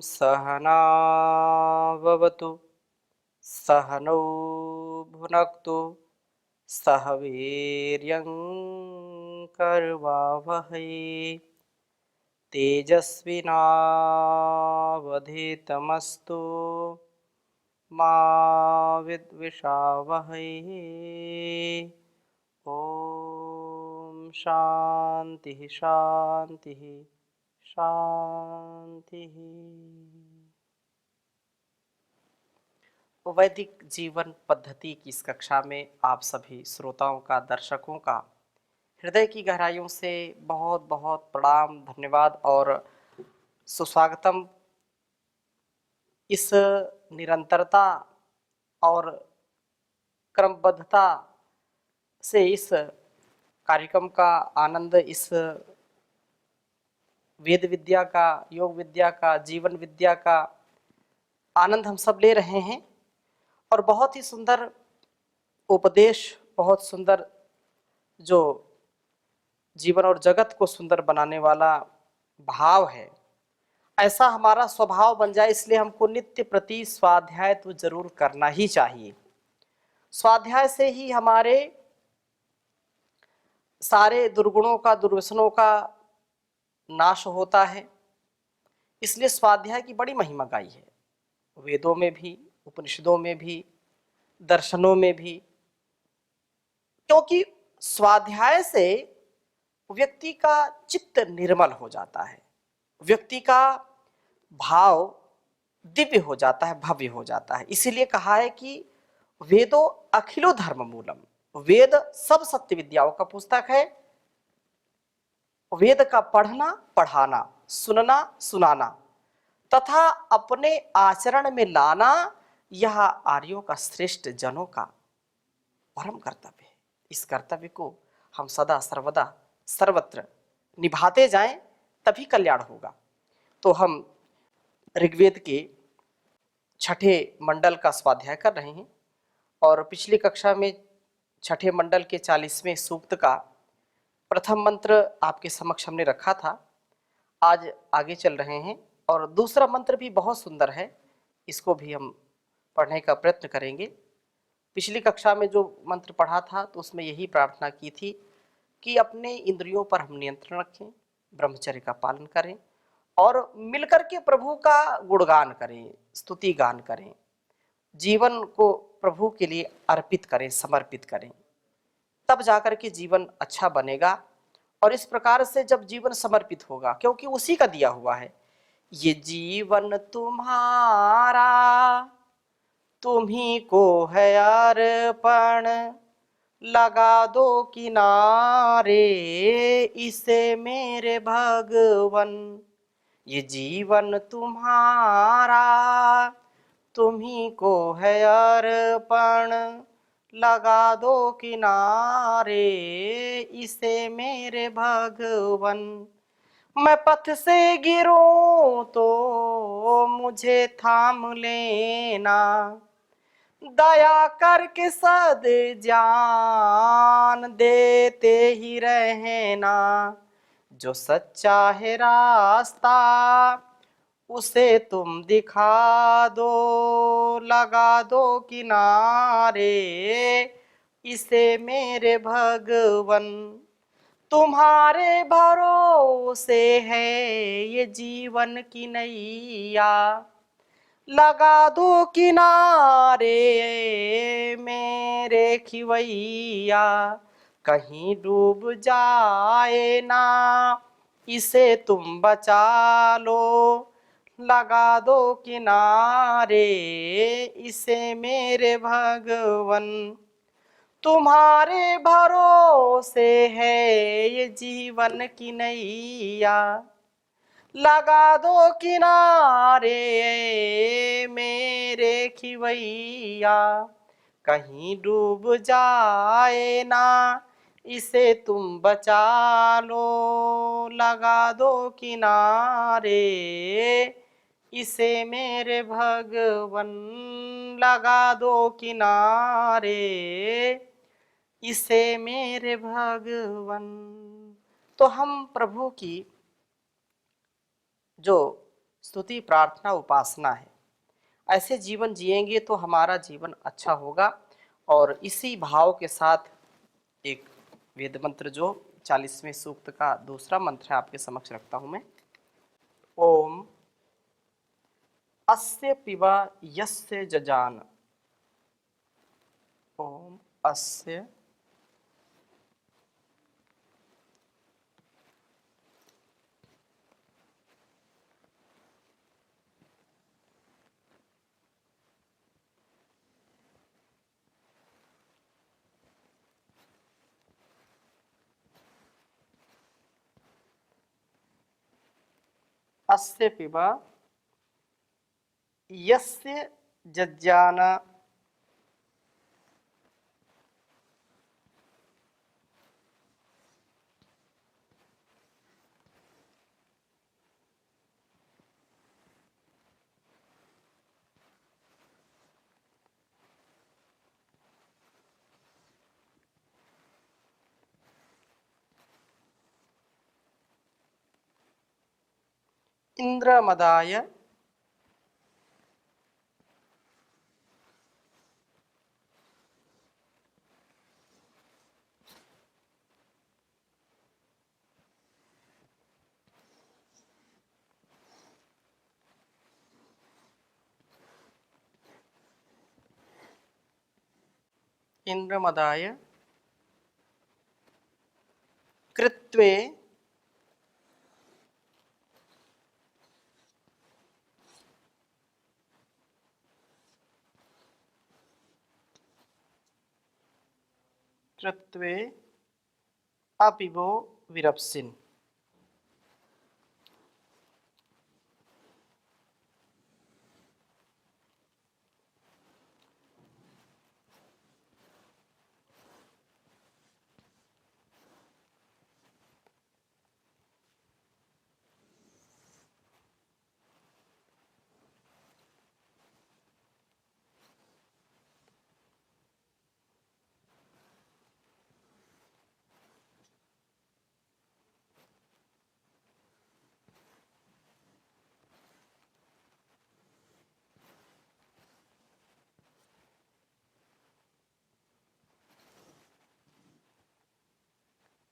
सहनाववतु सहनौ भुनक्तु सह वीर्यं करवावहै तेजस्विनावधीतमस्तु मा विद्विषावहै। ॐ शान्तिः शान्तिः शान्तिः। वैदिक जीवन पद्धति की इस कक्षा में आप सभी श्रोताओं का, दर्शकों का हृदय की गहराइयों से बहुत बहुत प्रणाम, धन्यवाद और सुस्वागतम। इस निरंतरता और क्रमबद्धता से इस कार्यक्रम का आनंद, इस वेद विद्या का, योग विद्या का, जीवन विद्या का आनंद हम सब ले रहे हैं। और बहुत ही सुंदर उपदेश, बहुत सुंदर जो जीवन और जगत को सुंदर बनाने वाला भाव है, ऐसा हमारा स्वभाव बन जाए, इसलिए हमको नित्य प्रति स्वाध्याय तो जरूर करना ही चाहिए। स्वाध्याय से ही हमारे सारे दुर्गुणों का, दुर्व्यसनों का नाश होता है। इसलिए स्वाध्याय की बड़ी महिमा गाई है, वेदों में भी, उपनिषदों में भी, दर्शनों में भी। क्योंकि स्वाध्याय से व्यक्ति का चित्त निर्मल हो जाता है, व्यक्ति का भाव दिव्य हो जाता है, भव्य हो जाता है। इसीलिए कहा है कि वेदो अखिलो धर्म मूलम, वेद सब सत्य विद्याओं का पुस्तक है। वेद का पढ़ना, पढ़ाना, सुनना, सुनाना तथा अपने आचरण में लाना, यह आर्यों का, श्रेष्ठ जनों का परम कर्तव्य है। इस कर्तव्य को हम सदा सर्वदा सर्वत्र निभाते जाएं, तभी कल्याण होगा। तो हम ऋग्वेद के छठे मंडल का स्वाध्याय कर रहे हैं और पिछली कक्षा में छठे मंडल के 40वें सूक्त का प्रथम मंत्र आपके समक्ष हमने रखा था। आज आगे चल रहे हैं और दूसरा मंत्र भी बहुत सुंदर है, इसको भी हम पढ़ने का प्रयत्न करेंगे। पिछली कक्षा में जो मंत्र पढ़ा था तो उसमें यही प्रार्थना की थी कि अपने इंद्रियों पर हम नियंत्रण रखें, ब्रह्मचर्य का पालन करें और मिलकर के प्रभु का गुणगान करें, स्तुति गान करें, जीवन को प्रभु के लिए अर्पित करें, समर्पित करें, तब जाकर के जीवन अच्छा बनेगा। और इस प्रकार से जब जीवन समर्पित होगा, क्योंकि उसी का दिया हुआ है, ये जीवन तुम्हारा तुम्ही को है अर्पण, लगा दो किनारे इसे मेरे भगवन। ये जीवन तुम्हारा तुम्ही को है अर्पण, लगा दो किनारे इसे मेरे भगवन। मैं पथ से गिरूं तो मुझे थाम लेना, दया करके सद जान देते ही रहना। जो सच्चा है रास्ता उसे तुम दिखा दो, लगा दो किनारे इसे मेरे भगवन। तुम्हारे भरोसे है ये जीवन की नैया, लगा दो किनारे मेरे खिवैया। कहीं डूब जाए ना इसे तुम बचा लो, लगा दो किनारे इसे मेरे भगवन। तुम्हारे भरोसे है ये जीवन की नैया, लगा दो किनारे मेरे खिवैया। कहीं डूब जाए ना इसे तुम बचा लो, लगा दो किनारे इसे मेरे भगवन। लगा दो किनारे इसे मेरे भगवन। तो हम प्रभु की जो स्तुति, प्रार्थना, उपासना है। ऐसे जीवन जिएंगे तो हमारा जीवन अच्छा होगा। और इसी भाव के साथ एक वेद मंत्र जो 40वें सूक्त का दूसरा मंत्र है आपके समक्ष रखता हूं मैं। ओम अस्य पिबा यस्य जजान। ओम अस्य अस्य पिबा यस्य जज्ञान। इंद्रमदाय इंद्रमदाय कृत्वे कृत्वे अपिबो विरप्सिन।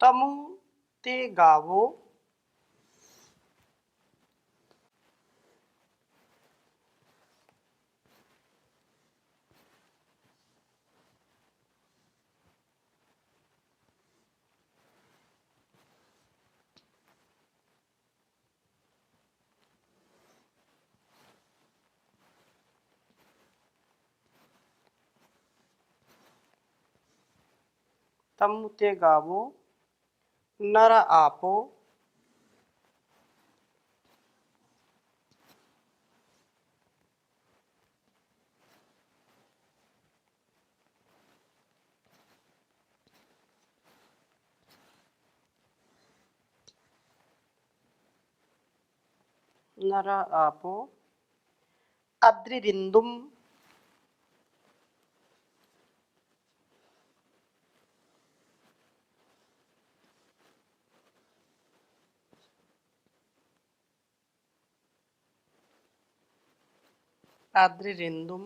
तमु ते गावो तमु ते गावो नर आपो नर आपो अद्रिरिंदुम अद्रिरिंदुम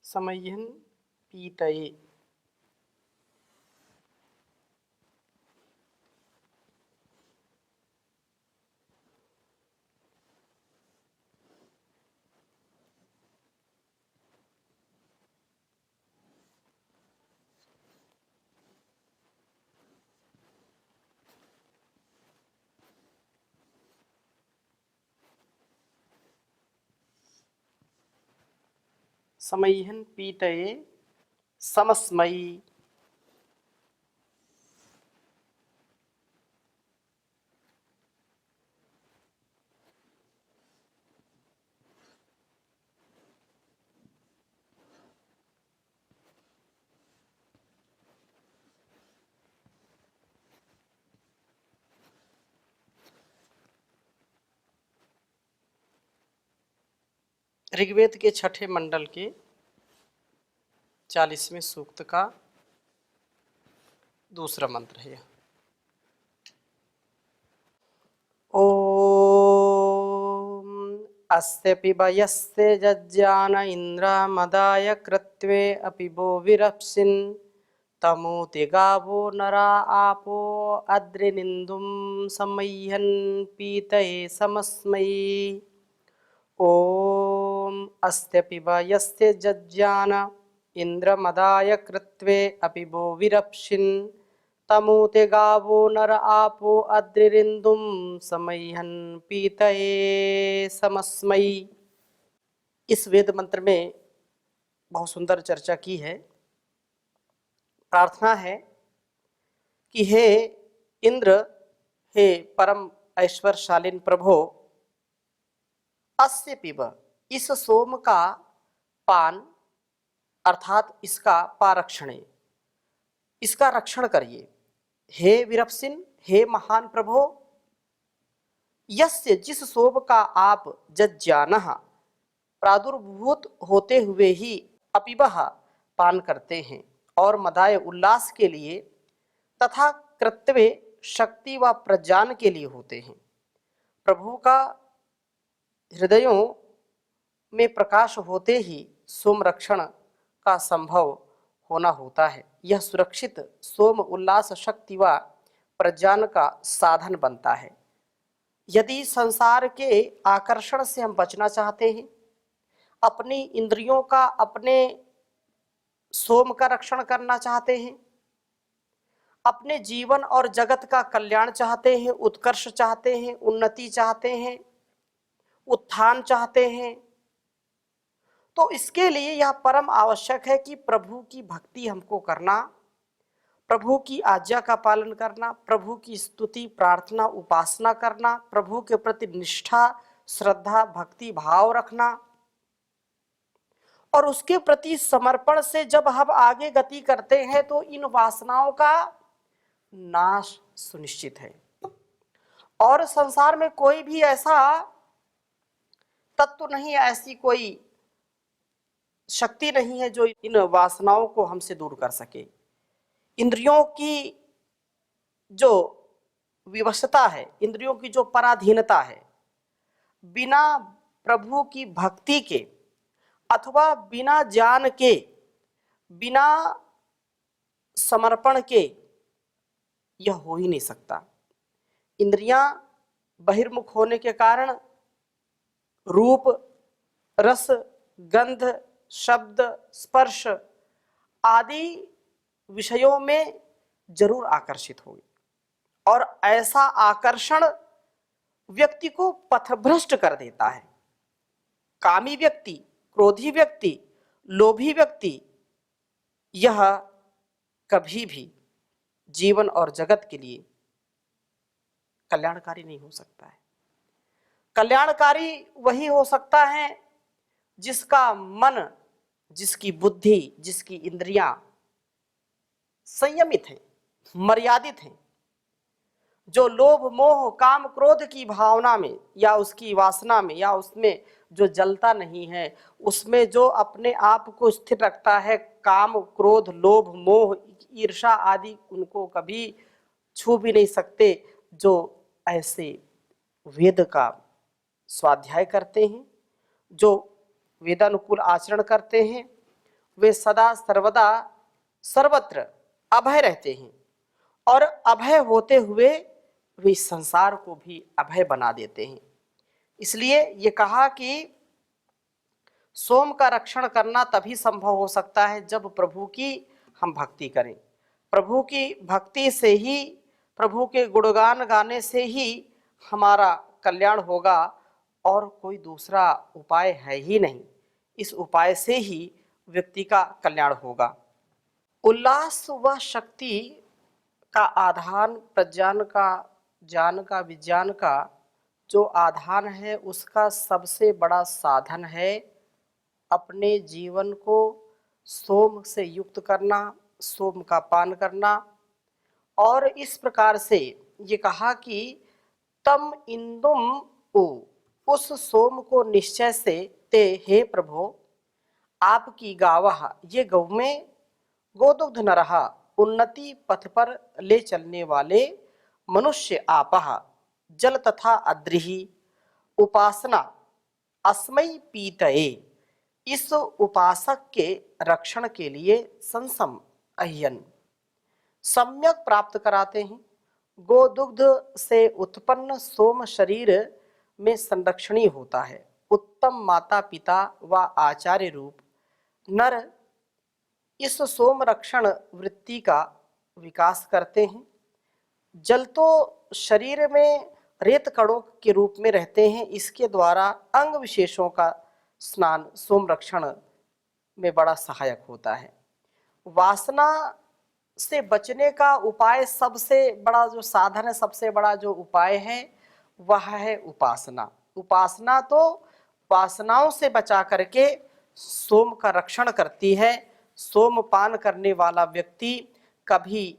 समय्यन् पीतये। समय्यन् पीतये समस्मयी। ऋग्वेद के छठे मंडल के 40वें सूक्त का दूसरा मंत्र है। ओम अस्य पिब यस्य जज्जान इंद्रमदाय कृत्वे अपि वो विरप्सिन् तमोति गावो नरा आपो अद्रिनिन्दुं समय्यन् पीतये समस्मै। ओम अस्य पिब यस्य जज्जान इंद्रमदाय कृत्वे अपि वो विरप्सिन् तमोते गावो नर आपो अद्रिरिन्दुं समय्यन् पीतये समस्मै। इस वेद मंत्र में बहुत सुंदर चर्चा की है। प्रार्थना है कि हे इंद्र, हे परम ऐश्वर्यशालीन प्रभो, अस्य पिब, इस सोम का पान अर्थात इसका पारक्षणे, इसका रक्षण करिए। हे विरप्सिन, हे महान प्रभो, यस्य, जिस सोम का आप जज्जानः, प्रादुर्भूत होते हुए ही अपिबह, पान करते हैं, और मदाय, उल्लास के लिए, तथा कृत्वे, शक्ति व प्रज्ञान के लिए होते हैं। प्रभु का हृदयों में प्रकाश होते ही सोम रक्षण का संभव होना होता है। यह सुरक्षित सोम उल्लास शक्ति व प्रज्ञान का साधन बनता है। यदि संसार के आकर्षण से हम बचना चाहते हैं, अपनी इंद्रियों का, अपने सोम का रक्षण करना चाहते हैं, अपने जीवन और जगत का कल्याण चाहते हैं, उत्कर्ष चाहते हैं, उन्नति चाहते हैं, उत्थान चाहते हैं, तो इसके लिए यह परम आवश्यक है कि प्रभु की भक्ति हमको करना, प्रभु की आज्ञा का पालन करना, प्रभु की स्तुति प्रार्थना उपासना करना, प्रभु के प्रति निष्ठा श्रद्धा भक्ति भाव रखना, और उसके प्रति समर्पण से जब हम आगे गति करते हैं तो इन वासनाओं का नाश सुनिश्चित है। और संसार में कोई भी ऐसा तत्व नहीं है, ऐसी कोई शक्ति नहीं है जो इन वासनाओं को हमसे दूर कर सके। इंद्रियों की जो विवशता है, इंद्रियों की जो पराधीनता है, बिना प्रभु की भक्ति के अथवा बिना ज्ञान के, बिना समर्पण के यह हो ही नहीं सकता। इंद्रियां बहिर्मुख होने के कारण रूप रस गंध शब्द स्पर्श आदि विषयों में जरूर आकर्षित होगी, और ऐसा आकर्षण व्यक्ति को पथभ्रष्ट कर देता है। कामी व्यक्ति, क्रोधी व्यक्ति, लोभी व्यक्ति यह कभी भी जीवन और जगत के लिए कल्याणकारी नहीं हो सकता है। कल्याणकारी वही हो सकता है जिसका मन, जिसकी बुद्धि, जिसकी इंद्रियां संयमित हैं, मर्यादित हैं, जो लोभ मोह काम क्रोध की भावना में या उसकी वासना में या उसमें जो जलता नहीं है, उसमें जो अपने आप को स्थिर रखता है, काम क्रोध लोभ मोह ईर्षा आदि उनको कभी छू भी नहीं सकते। जो ऐसे वेद का स्वाध्याय करते हैं, जो वेदानुकूल आचरण करते हैं, वे सदा सर्वदा सर्वत्र अभय रहते हैं, और अभय होते हुए वे इस संसार को भी अभय बना देते हैं। इसलिए ये कहा कि सोम का रक्षण करना तभी संभव हो सकता है जब प्रभु की हम भक्ति करें। प्रभु की भक्ति से ही, प्रभु के गुणगान गाने से ही हमारा कल्याण होगा, और कोई दूसरा उपाय है ही नहीं। इस उपाय से ही व्यक्ति का कल्याण होगा। उल्लास व शक्ति का आधान, प्रज्ञान का, ज्ञान का, विज्ञान का जो आधान है, उसका सबसे बड़ा साधन है अपने जीवन को सोम से युक्त करना, सोम का पान करना। और इस प्रकार से ये कहा कि तम इंदुम उ, उस सोम को निश्चय से ते हे प्रभो आपकी गावह ये गौ में गोदुग्ध नरह उन्नति पथ पर ले चलने वाले मनुष्य आपह जल तथा अद्रिही उपासना अस्मयी पीतये इस उपासक के रक्षण के लिए संसम अह्यन सम्यक प्राप्त कराते हैं। गोदुग्ध से उत्पन्न सोम शरीर में संरक्षणीय होता है। उत्तम माता पिता व आचार्य रूप नर इस सोम रक्षण वृत्ति का विकास करते हैं। जल तो शरीर में रेत कणों के रूप में रहते हैं, इसके द्वारा अंग विशेषों का स्नान सोम रक्षण में बड़ा सहायक होता है। वासना से बचने का उपाय सबसे बड़ा जो साधन है, सबसे बड़ा जो उपाय है वह है उपासना। उपासना तो वासनाओं से बचा करके सोम का रक्षण करती है। सोम पान करने वाला व्यक्ति कभी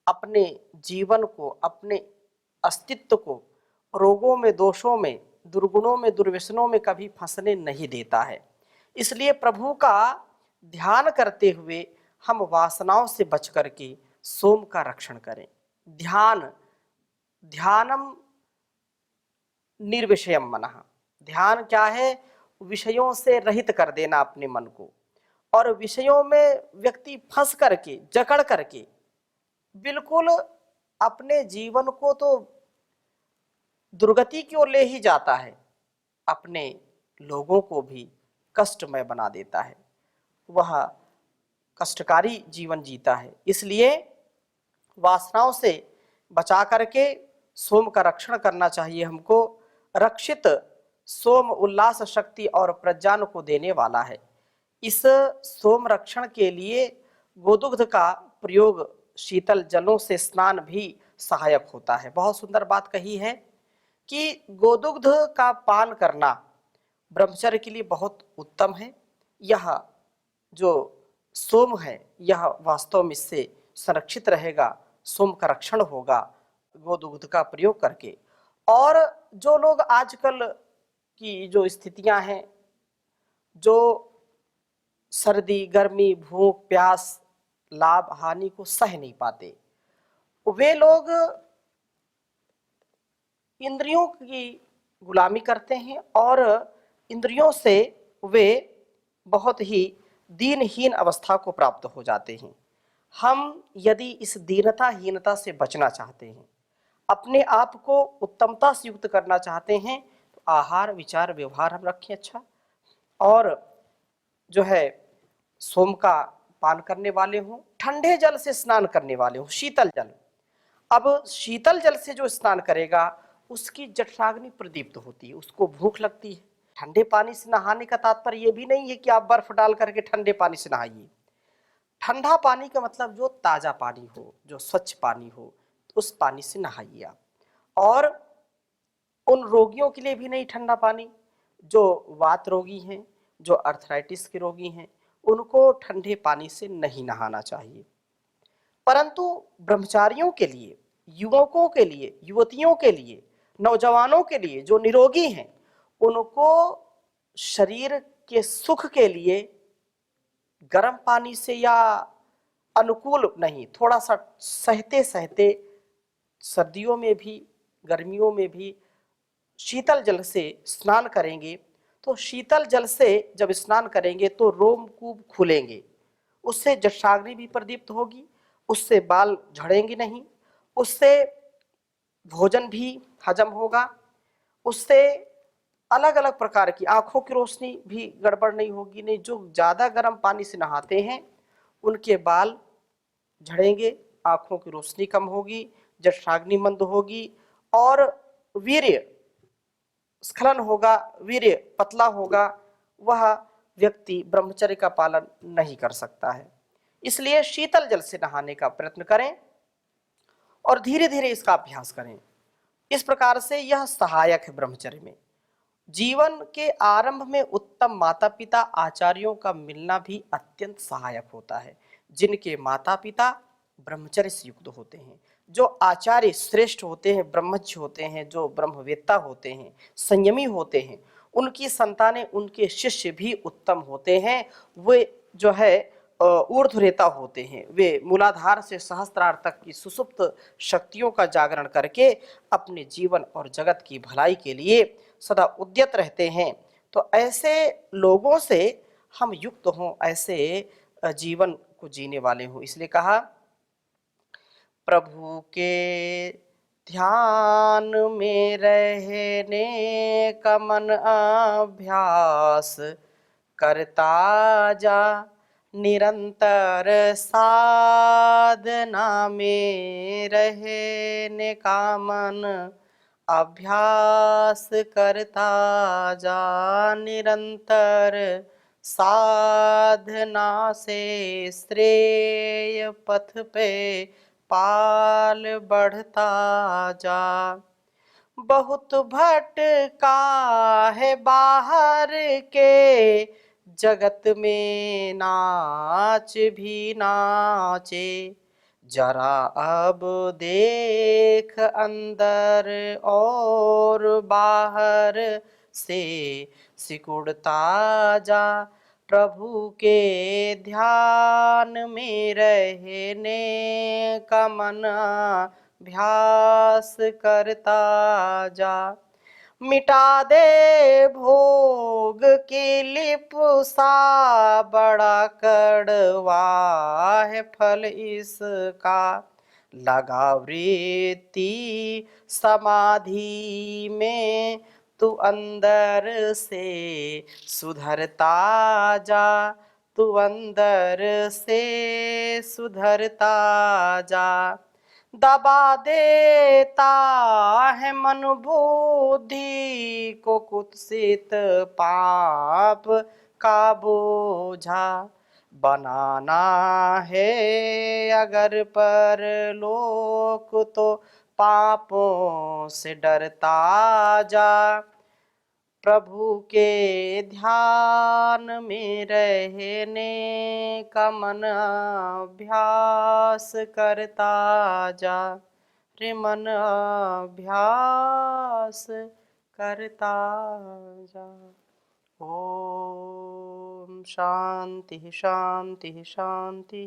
अपने जीवन को, अपने अस्तित्व को रोगों में, दोषों में, दुर्गुणों में, दुर्व्यसनों में कभी फंसने नहीं देता है। इसलिए प्रभु का ध्यान करते हुए हम वासनाओं से बच करके सोम का रक्षण करें। ध्यानम निर्विषयम मनः। ध्यान क्या है? विषयों से रहित कर देना अपने मन को, और विषयों में व्यक्ति फंस करके, जकड़ करके बिल्कुल अपने जीवन को तो दुर्गति की ओर ले ही जाता है, अपने लोगों को भी कष्टमय बना देता है, वह कष्टकारी जीवन जीता है। इसलिए वासनाओं से बचा करके सोम का रक्षण करना चाहिए हमको। रक्षित सोम उल्लास शक्ति और प्रज्ञान को देने वाला है। इस सोम रक्षण के लिए गोदुग्ध का प्रयोग शीतल जलों से स्नान भी सहायक होता है। बहुत सुंदर बात कही है कि गोदुग्ध का पान करना ब्रह्मचर्य के लिए बहुत उत्तम है। यह जो सोम है यह वास्तव में इससे संरक्षित रहेगा, सोम का रक्षण होगा गोदुग्ध का प्रयोग करके। और जो लोग आजकल की जो स्थितियां हैं, जो सर्दी, गर्मी, भूख, प्यास, लाभ, हानि को सह नहीं पाते, वे लोग इंद्रियों की गुलामी करते हैं और इंद्रियों से वे बहुत ही दीनहीन अवस्था को प्राप्त हो जाते हैं। हम यदि इस दीनताहीनता से बचना चाहते हैं, अपने आप को उत्तमता से युक्त करना चाहते हैं, तो आहार, विचार, व्यवहार हम रखें अच्छा, और जो है सोम का पान करने वाले हों, ठंडे जल से स्नान करने वाले हों, शीतल जल। अब शीतल जल से जो स्नान करेगा उसकी जठराग्नि प्रदीप्त होती है, उसको भूख लगती है। ठंडे पानी से नहाने का तात्पर्य ये भी नहीं है कि आप बर्फ डाल करके ठंडे पानी से नहाइए। ठंडा पानी का मतलब जो ताजा पानी हो, जो स्वच्छ पानी हो, तो उस पानी से नहाइए आप। और उन रोगियों के लिए भी नहीं ठंडा पानी, जो वात रोगी हैं, जो अर्थराइटिस के रोगी हैं, उनको ठंडे पानी से नहीं नहाना चाहिए। परंतु ब्रह्मचारियों के लिए, युवकों के लिए, युवतियों के लिए, नौजवानों के लिए जो निरोगी हैं, उनको शरीर के सुख के लिए गर्म पानी से या अनुकूल नहीं, थोड़ा सा सहते सहते सर्दियों में भी, गर्मियों में भी शीतल जल से स्नान करेंगे। तो शीतल जल से जब स्नान करेंगे तो रोमकूप खुलेंगे, उससे जठराग्नि भी प्रदीप्त होगी, उससे बाल झड़ेंगे नहीं, उससे भोजन भी हजम होगा, उससे अलग अलग प्रकार की आंखों की रोशनी भी गड़बड़ नहीं होगी। नहीं, जो ज़्यादा गर्म पानी से नहाते हैं उनके बाल झड़ेंगे, आंखों की रोशनी कम होगी, जठराग्नि मंद होगी और वीर्य स्खलन होगा, वीर्य पतला होगा। वह व्यक्ति ब्रह्मचर्य का पालन नहीं कर सकता है। इसलिए शीतल जल से नहाने का प्रयत्न करें और धीरे धीरे इसका अभ्यास करें। इस प्रकार से यह सहायक है ब्रह्मचर्य में। जीवन के आरंभ में उत्तम माता पिता, आचार्यों का मिलना भी अत्यंत सहायक होता है। जिनके माता पिता ब्रह्मचर्य से युक्त होते हैं, जो आचार्य श्रेष्ठ होते हैं, ब्रह्मज्ञ होते हैं, जो ब्रह्मवेत्ता होते हैं, संयमी होते हैं, उनकी संतानें, उनके शिष्य भी उत्तम होते हैं। वे जो है ऊर्ध्वरेता होते हैं। वे मूलाधार से सहस्त्रार तक की सुसुप्त शक्तियों का जागरण करके अपने जीवन और जगत की भलाई के लिए सदा उद्यत रहते हैं। तो ऐसे लोगों से हम युक्त हों, ऐसे जीवन को जीने वाले हों। इसलिए कहा, प्रभु के ध्यान में रहने का मन अभ्यास करता जा, निरंतर साधना में रहने का मन अभ्यास करता जा, निरंतर साधना से श्रेय पथ पे पाल बढ़ता जा। बहुत भटका है बाहर के जगत में, नाच भी नाचे, जरा अब देख अंदर और बाहर से सिकुड़ता जा। प्रभु के ध्यान में रहने का मन अभ्यास करता जा। मिटा दे भोग की लिप्सा, बड़ा कड़वा है फल इसका। लगा वृत्ति समाधि में, तू अंदर से सुधरता जा, तू अंदर से सुधरता जा। दबा देता है मन बुद्धि को कुत्सित पाप का बोझा। बनाना है अगर परलोक, तो पापों से डरता जा। प्रभु के ध्यान में रहने का मन अभ्यास करता जा, रे मन अभ्यास करता जा। ओम शांति शांति शांति।